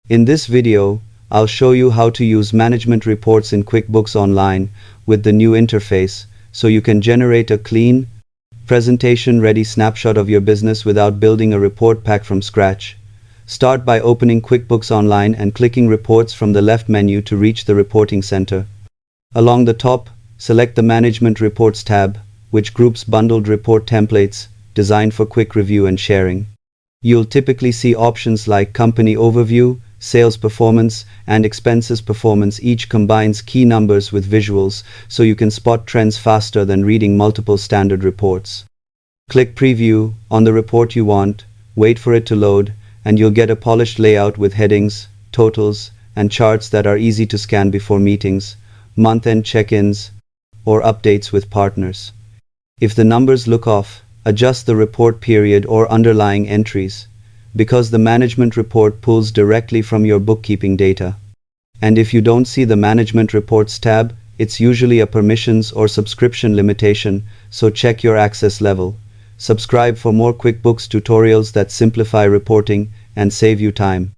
In this video, I'll show you how to use management reports in QuickBooks Online with the new interface, so you can generate a clean, presentation-ready snapshot of your business without building a report pack from scratch. Start by opening QuickBooks Online and clicking Reports from the left menu to reach the Reporting Center. Along the top, select the Management Reports tab, which groups bundled report templates designed for quick review and sharing. You'll typically see options like Company Overview, Sales Performance, and Expenses Performance. Each combines key numbers with visuals, so you can spot trends faster than reading multiple standard reports. Click Preview on the report you want, wait for it to load, and you'll get a polished layout with headings, totals, and charts that are easy to scan before meetings, month-end check-ins, or updates with partners. If the numbers look off, adjust the report period or underlying entries, because the management report pulls directly from your bookkeeping data. And if you don't see the Management Reports tab, it's usually a permissions or subscription limitation, so check your access level. Subscribe for more QuickBooks tutorials that simplify reporting and save you time.